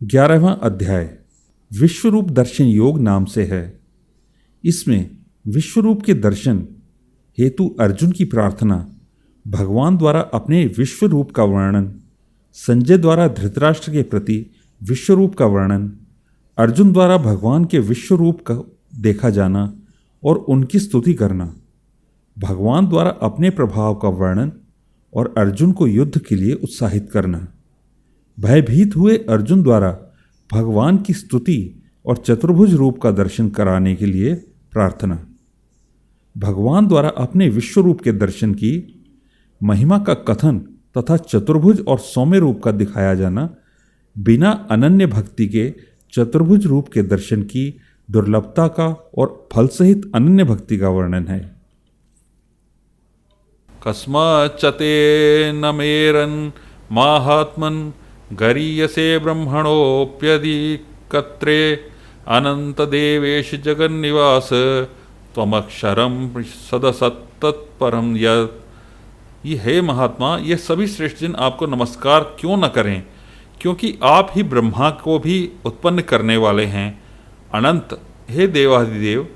11वां अध्याय विश्वरूप दर्शन योग नाम से है। इसमें विश्वरूप के दर्शन हेतु अर्जुन की प्रार्थना, भगवान द्वारा अपने विश्वरूप का वर्णन, संजय द्वारा धृतराष्ट्र के प्रति विश्वरूप का वर्णन, अर्जुन द्वारा भगवान के विश्वरूप का देखा जाना और उनकी स्तुति करना, भगवान द्वारा अपने प्रभाव का वर्णन और अर्जुन को युद्ध के लिए उत्साहित करना, भयभीत हुए अर्जुन द्वारा भगवान की स्तुति और चतुर्भुज रूप का दर्शन कराने के लिए प्रार्थना, भगवान द्वारा अपने विश्वरूप के दर्शन की महिमा का कथन तथा चतुर्भुज और सौम्य रूप का दिखाया जाना, बिना अनन्य भक्ति के चतुर्भुज रूप के दर्शन की दुर्लभता का और फल सहित अनन्य भक्ति का वर्णन है। कस्माच्चते न मेरन् माहात्मन् गरीयसे ब्रह्मणोऽप्यधिकत्रे अनन्तदेवेश जगन्निवास त्वमक्षरं सदसत्तत्परं यत्। ये हे महात्मा, ये सभी श्रेष्ठ जन आपको नमस्कार क्यों न करें, क्योंकि आप ही ब्रह्मा को भी उत्पन्न करने वाले हैं। अनंत, हे देवाधिदेव,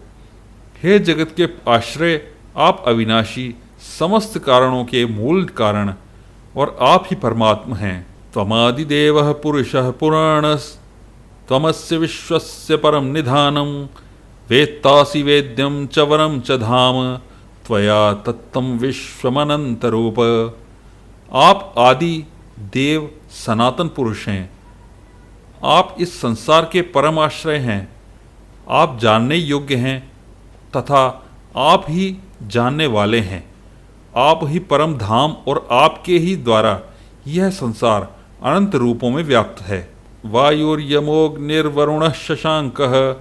हे जगत के आश्रय, आप अविनाशी, समस्त कारणों के मूल कारण और आप ही परमात्मा हैं। त्वमादिदेवः पुरुषः पुराणस् त्वमस्य विश्वस्य परम निधानम् वेत्तासि वेद्यं च वरं च धाम त्वया तत्तं विश्वमनंतरूप। आप आदि देव सनातन पुरुष हैं, आप इस संसार के परम आश्रय हैं, आप जानने योग्य हैं तथा आप ही जानने वाले हैं। आप ही परम धाम और आपके ही द्वारा यह संसार अनंत रूपों में व्याप्त है। वायुर्यमोऽग्निर्वरुणः शशांकः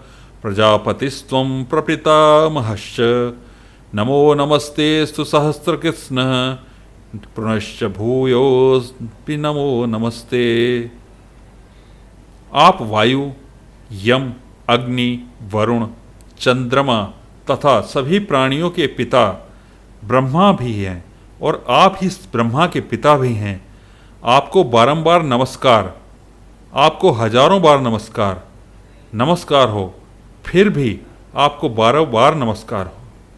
प्रजापतिस्त्वं प्रपितामहश्च नमो नमस्तेस्तु सहस्रकृत्स्नः पुनश्च भूयोऽस्मि नमो नमस्ते। आप वायु, यम, अग्नि, वरुण, चंद्रमा तथा सभी प्राणियों के पिता ब्रह्मा भी हैं और आप ही ब्रह्मा के पिता भी हैं। आपको बारंबार नमस्कार, आपको हजारों बार नमस्कार, नमस्कार हो, फिर भी आपको बारं बार नमस्कार हो।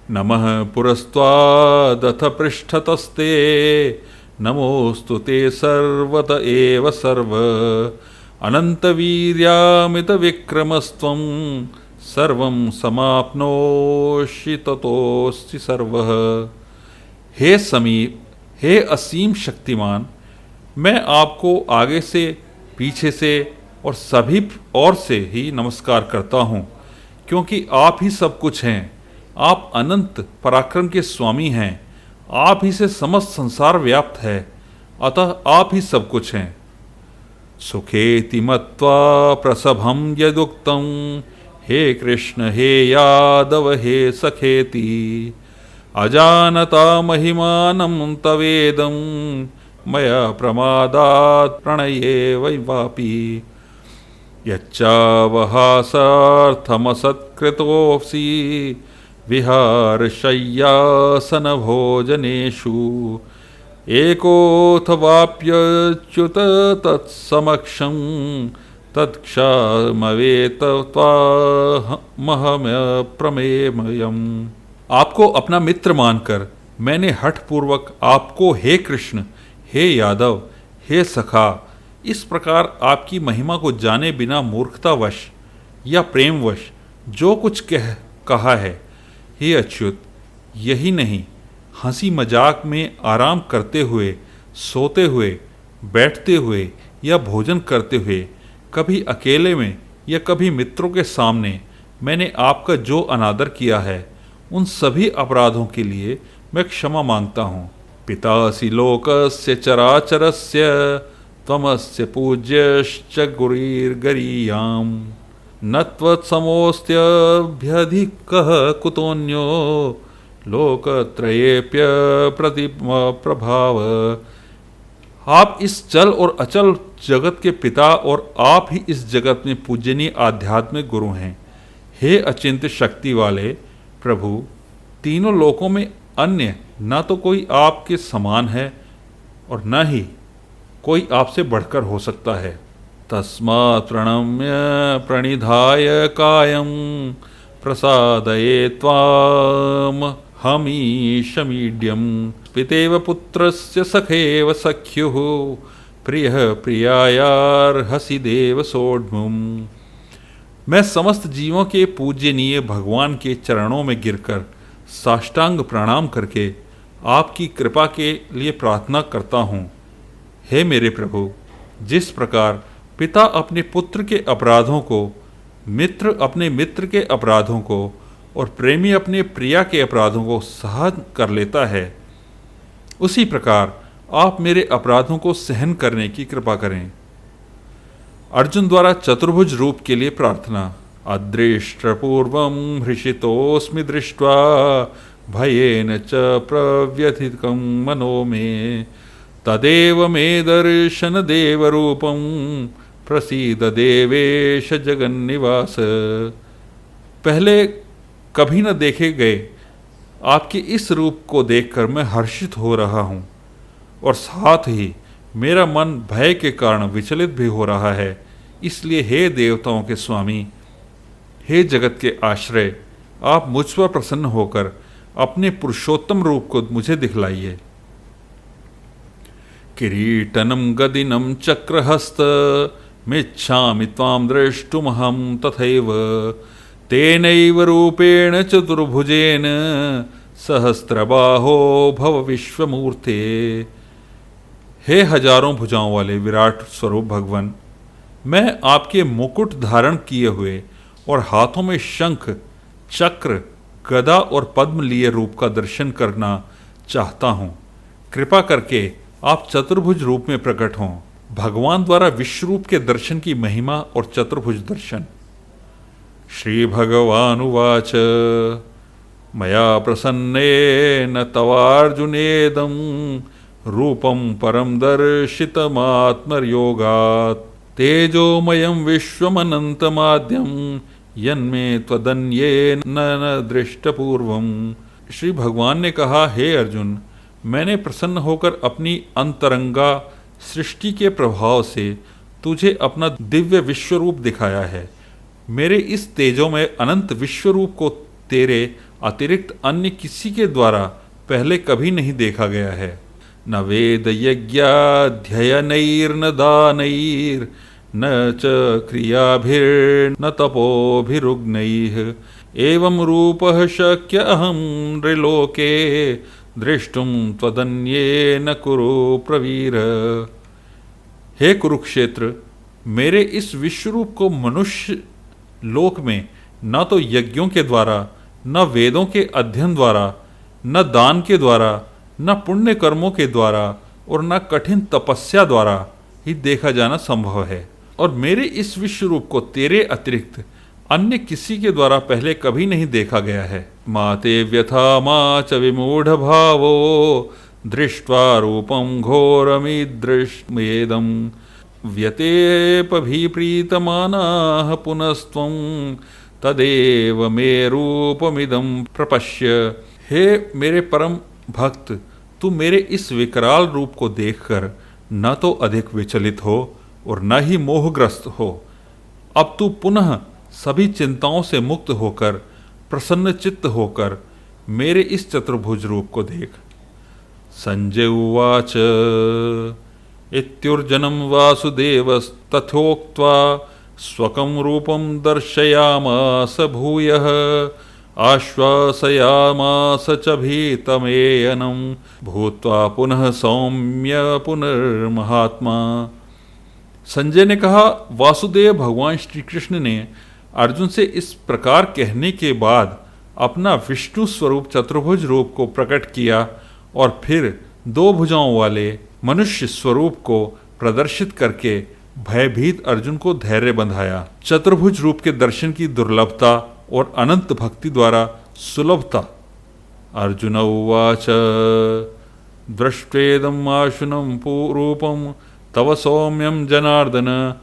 नमः पुरस्त्वादथ पृष्ठतस्ते नमोस्तु ते सर्वत एव सर्व अनंतवीर्यामित विक्रमस्त्वं सर्वं समाप्नोषि ततोऽसि सर्वः। हे समीप, हे असीम शक्तिमान, मैं आपको आगे से, पीछे से और सभी ओर से ही नमस्कार करता हूँ, क्योंकि आप ही सब कुछ हैं। आप अनंत पराक्रम के स्वामी हैं, आप ही से समस्त संसार व्याप्त है, अतः आप ही सब कुछ हैं। सुखेति मत्वा प्रसभं यदुक्तं हे कृष्ण हे यादव हे सखेति अजानता महिमानं तवेदं मया प्रमादात् प्रणये वैवापि यच्चावहासार्थमसत्कृतोऽसि विहारशय्यासनभोजनेषु एकोऽथवाप्यच्युत तत्समक्षं तत्क्षामवेत्त्वाहमप्रमेयम्। आपको अपना मित्र मानकर मैंने हठपूर्वक आपको हे कृष्ण, हे यादव, हे सखा, इस प्रकार आपकी महिमा को जाने बिना मूर्खतावश या प्रेमवश जो कुछ कहा है। हे अच्युत, यही नहीं, हंसी मजाक में आराम करते हुए, सोते हुए, बैठते हुए या भोजन करते हुए, कभी अकेले में या कभी मित्रों के सामने मैंने आपका जो अनादर किया है, उन सभी अपराधों के लिए मैं क्षमा मांगता हूँ। पितासि लोकस्य चराचरस्य त्वमस्य पूज्यश्च गुरुर्गरीयाम् न त्वत्समोऽस्त्यभ्यधिकः कुतोऽन्यो लोकत्रयेऽप्य प्रतिप्रभाव। आप इस चल और अचल जगत के पिता और आप ही इस जगत में पूजनीय आध्यात्मिक गुरु हैं। हे अचिंत्य शक्ति वाले प्रभु, तीनों लोकों में अन्य न तो कोई आपके समान है और न ही कोई आपसे बढ़कर हो सकता है। तस्मात् प्रणम्य प्रणिधाय कायं प्रसादये त्वां हमीशमीड्यं पितेव पुत्रस्य सखेव सख्युः प्रियः प्रियायार्हसि देव सोढ्मुम्। मैं समस्त जीवों के पूज्यनीय भगवान के चरणों में गिरकर साष्टांग प्रणाम करके आपकी कृपा के लिए प्रार्थना करता हूँ। हे मेरे प्रभु, जिस प्रकार पिता अपने पुत्र के अपराधों को, मित्र अपने मित्र के अपराधों को और प्रेमी अपने प्रिया के अपराधों को सहन कर लेता है, उसी प्रकार आप मेरे अपराधों को सहन करने की कृपा करें। अर्जुन द्वारा चतुर्भुज रूप के लिए प्रार्थना। अदृष्टपूर्वं हृषितोऽस्मि दृष्ट्वा भयेन च प्रव्यथितं मनो मे तदेव मे दर्शन देवरूपं प्रसीद देवेश जगन्निवास। पहले कभी न देखे गए आपके इस रूप को देखकर मैं हर्षित हो रहा हूँ और साथ ही मेरा मन भय के कारण विचलित भी हो रहा है। इसलिए हे देवताओं के स्वामी, हे जगत के आश्रय, आप मुझ पर प्रसन्न होकर अपने पुरुषोत्तम रूप को मुझे दिखलाइए। किरीटनं गदिनं चक्रहस्त मिच्छामि त्वां द्रष्टुमहं तथैव तेनैव रूपेण चतुर्भुजेन सहस्रबाहो भव विश्वमूर्ते। हे हजारों भुजाओं वाले विराट स्वरूप भगवान, मैं आपके मुकुट धारण किए हुए और हाथों में शंख, चक्र, गदा और पद्म लिए रूप का दर्शन करना चाहता हूँ। कृपा करके आप चतुर्भुज रूप में प्रकट हों। भगवान द्वारा विश्वरूप के दर्शन की महिमा और चतुर्भुज दर्शन। श्री भगवानुवाच मया प्रसन्नेन तवार्जुनेदं रूपं परं दर्शितमात्मयोगात् तेजोमयं विश्वमनन्तमाद्यं यन्मे त्वदन्येन न दृष्टपूर्वम्। श्री भगवान ने कहा, हे अर्जुन, मैंने प्रसन्न होकर अपनी अंतरंगा सृष्टि के प्रभाव से तुझे अपना दिव्य विश्वरूप दिखाया है। मेरे इस तेजोमय अनंत विश्वरूप को तेरे अतिरिक्त अन्य किसी के द्वारा पहले कभी नहीं देखा गया है। न वेद यज्ञाध्ययनैर्न दानैर्न च क्रियाभिर्न तपोभिरुग्नैः एवं रूपः शक्य अहं नृलोके दृष्टुं त्वदन्येन कुरु प्रवीर। हे कुरुक्षेत्र, मेरे इस विश्वरूप को मनुष्य लोक में न तो यज्ञों के द्वारा, न वेदों के अध्ययन द्वारा, न दान के द्वारा, न पुण्य कर्मों के द्वारा और न कठिन तपस्या द्वारा ही देखा जाना संभव है। और मेरे इस विश्वरूप को तेरे अतिरिक्त अन्य किसी के द्वारा पहले कभी नहीं देखा गया है। माते व्यथा मा च विमूढ़ भावो दृष्ट्वा रूपं घोरमिदृष्मेदं व्यतेपभिप्रीतमानाः पुनस्त्वं तदेव मे रूपमिदं प्रपश्य। हे मेरे परम भक्त, तू मेरे इस विकराल रूप को देखकर न तो अधिक विचलित हो और न ही मोहग्रस्त हो। अब तू पुनः सभी चिंताओं से मुक्त होकर प्रसन्न चित्त होकर मेरे इस चतुर्भुज रूप को देख। संजय उवाच इत्युर्जनं वासुदेवस्तथोक्त्वा स्वकं रूपं दर्शयामास भूयः आश्वासयामास च भीतमेयनं भूत्वा पुनः सौम्य पुनर्महात्मा। संजय ने कहा, वासुदेव भगवान श्री कृष्ण ने अर्जुन से इस प्रकार कहने के बाद अपना विष्णु स्वरूप चतुर्भुज रूप को प्रकट किया और फिर दो भुजाओं वाले मनुष्य स्वरूप को प्रदर्शित करके भयभीत अर्जुन को धैर्य बंधाया। चतुर्भुज रूप के दर्शन की दुर्लभता और अनंत भक्ति द्वारा सुलभता। अर्जुन उवाच दृष्ट्वेदं आशुनं रूपं तव सौम्यं जनार्दन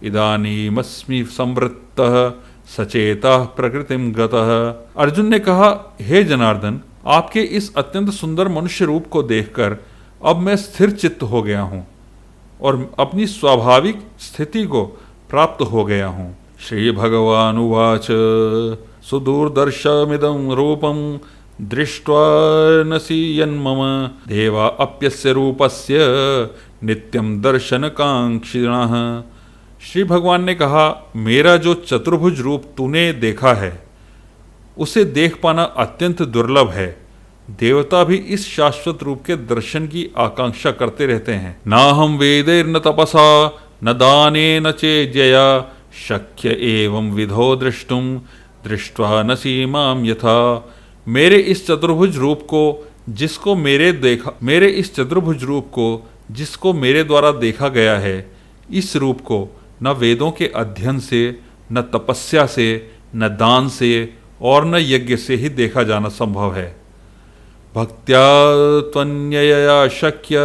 इदानीमस्मि संवृत्तः सचेतः प्रकृतिं गतः। अर्जुन ने कहा, हे जनार्दन, आपके इस अत्यंत सुंदर मनुष्य रूप को देखकर अब मैं स्थिर चित्त हो गया हूँ। और अपनी स्वाभाविक स्थिति को प्राप्त हो गया हूँ। श्री भगवानुवाच सुदूरदर्शमिदं रूपं दृष्ट्वा नसीयन्मम देवा अप्यस्य रूपस्य नित्यं दर्शनकांक्षिणः। श्री भगवान ने कहा, मेरा जो चतुर्भुज रूप तूने देखा है उसे देख पाना अत्यंत दुर्लभ है। देवता भी इस शाश्वत रूप के दर्शन की आकांक्षा करते रहते हैं। ना हम वेदैर्न तपसा न दानेन चेज्यया शक्य एवं विधो दृष्टुम दृष्ट्वा न सीमाम यथा। मेरे इस चतुर्भुज रूप को जिसको मेरे द्वारा देखा गया है, इस रूप को न वेदों के अध्ययन से, न तपस्या से, न दान से और न यज्ञ से ही देखा जाना संभव है। भक्त्या त्वन्यया शक्य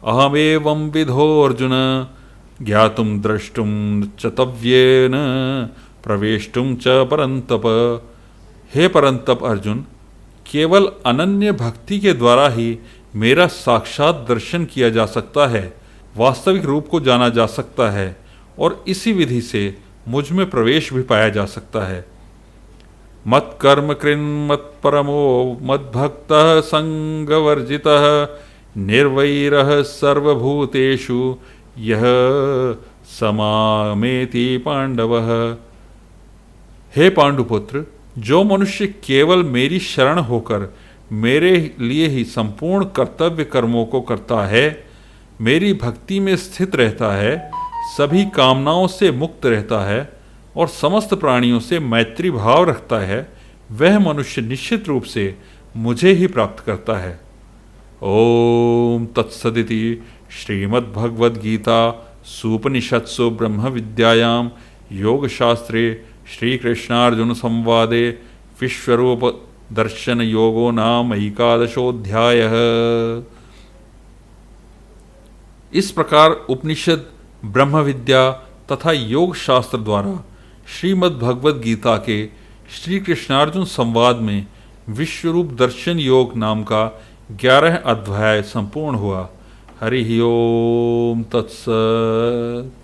अहमेवं विधो अर्जुन ज्ञातुम द्रष्टुम च तव्येन प्रवेष्टुम च परंतप। हे परंतप अर्जुन, केवल अनन्य भक्ति के द्वारा ही मेरा साक्षात दर्शन किया जा सकता है, वास्तविक रूप को जाना जा सकता है और इसी विधि से मुझ में प्रवेश भी पाया जा सकता है। मत कर्म कृन् मत परमो मद भक्तः संगवर्जितः निर्वैरः सर्वभूतेषु यह समामेति पांडवः। हे पांडुपुत्र, जो मनुष्य केवल मेरी शरण होकर मेरे लिए ही संपूर्ण कर्तव्य कर्मों को करता है, मेरी भक्ति में स्थित रहता है, सभी कामनाओं से मुक्त रहता है और समस्त प्राणियों से मैत्री भाव रखता है, वह मनुष्य निश्चित रूप से मुझे ही प्राप्त करता है। ओम तत्सदिति श्रीमद्भगवद्गीता सूपनिषत्सु ब्रह्म विद्यायां योगशास्त्रे श्रीकृष्णार्जुन संवादे विश्वरूप दर्शन योगो नाम एकादशोऽध्यायः। इस प्रकार उपनिषद, ब्रह्म विद्या तथा योग शास्त्र द्वारा श्रीमद् भगवद गीता के श्री कृष्णार्जुन संवाद में विश्वरूप दर्शन योग नाम का 11 अध्याय संपूर्ण हुआ। हरि ओम तत्सत्।